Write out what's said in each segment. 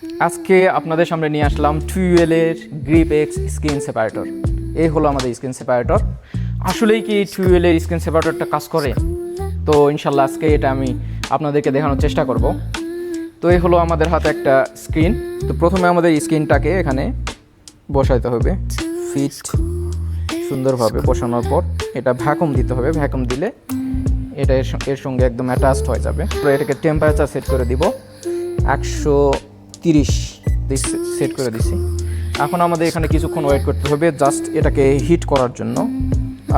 আজকে আপনাদের সামনে নিয়ে আসলাম টুয়েলের গ্রিপ এক্স স্ক্রিন সেপারেটর। এই হলো আমাদের স্ক্রিন সেপারেটর। আসলেই কি টুয়েলের স্ক্রিন সেপারেটরটা কাজ করে? তো ইনশাল্লাহ আজকে এটা আমি আপনাদেরকে দেখানোর চেষ্টা করব। তো এই হলো আমাদের হাতে একটা স্ক্রিন। তো প্রথমে আমাদের স্ক্রিনটাকে এখানে বসাইতে হবে, ফিট সুন্দরভাবে বসানোর পর এটা ভ্যাকুম দিতে হবে। ভ্যাকুম দিলে এটা এর সঙ্গে একদম অ্যাটাচড হয়ে যাবে। এটাকে টেম্পারেচার সেট করে দিব 130 সেট করে দিছি। এখন আমাদের এখানে কিছুক্ষণ ওয়েট করতে হবে জাস্ট এটাকে হিট করার জন্য।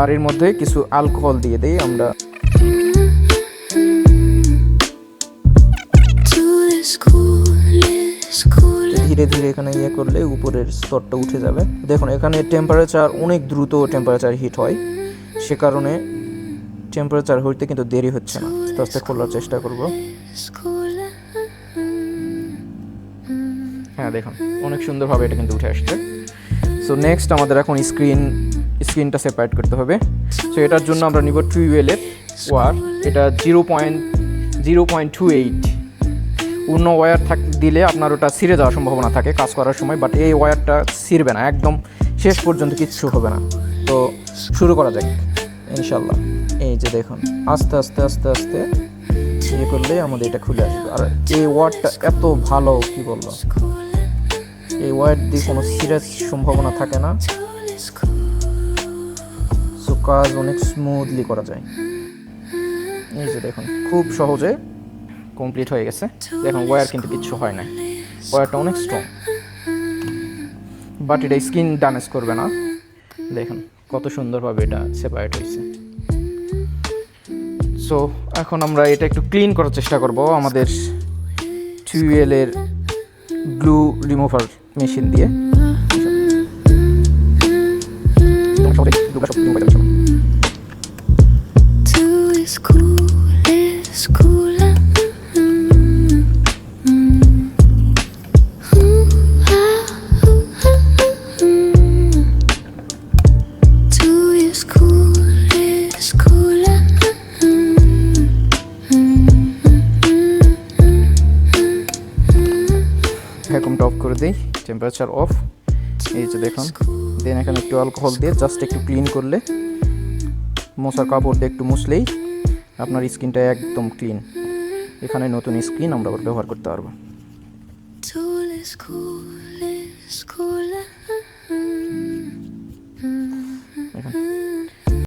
আর এর মধ্যে কিছু অ্যালকোহল দিয়ে দিই আমরা। ধীরে ধীরে এখানে ইয়ে করলে উপরের স্তরটা উঠে যাবে। দেখুন এখানে টেম্পারেচার অনেক দ্রুত টেম্পারেচার হিট হয়, সে কারণে টেম্পারেচার হইতে কিন্তু দেরি হচ্ছে না। আস্তে আস্তে খোলার চেষ্টা করব। হ্যাঁ দেখুন অনেক সুন্দরভাবে এটা কিন্তু উঠে আসছে। সো নেক্সট আমাদের এখন স্ক্রিনটা সেপারেট করতে হবে। সো এটার জন্য আমরা নিব টুয়েলের ওয়্যার। এটা 0.28। অন্য ওয়্যার দিলে আপনার ওটা ছিঁড়ে যাওয়ার সম্ভাবনা থাকে কাজ করার সময়, বাট এই ওয়্যারটা ছিঁড়বে না, একদম শেষ পর্যন্ত কিচ্ছু হবে না। তো শুরু করা যাক ইনশাল্লাহ। এই যে দেখুন আস্তে আস্তে আস্তে আস্তে ইয়ে করলে আমাদের এটা খুলে আসবে। আর এই ওয়্যারটা এত ভালো, কি বলবো, এই ওয়্যার দিয়ে কোনো সিরিয়াস সম্ভাবনা থাকে না। সো কাজ অনেক স্মুথলি করা যায়। এই যে দেখুন খুব সহজে কমপ্লিট হয়ে গেছে। দেখুন ওয়্যার কিন্তু কিচ্ছু হয় না, ওয়্যারটা অনেক স্ট্রং, বাট এটা স্কিন ড্যামেজ করবে না। দেখুন কত সুন্দরভাবে এটা সেপারেট হয়েছে। সো এখন আমরা এটা একটু ক্লিন করার চেষ্টা করব আমাদের টুয়েলের গ্লু রিমুভার মেশিন দিয়ে। ভ্যাকুমটা অফ করে দিই, টেম্পারেচার অফ। এই যে দেখুন, দেন এখানে একটু অ্যালকোহল দিয়ে জাস্ট একটু ক্লিন করলে, মশার কাপড় দিয়ে একটু মুছলেই আপনার স্কিনটা একদম ক্লিন। এখানে নতুন স্কিন আমরা ব্যবহার করতে পারবো।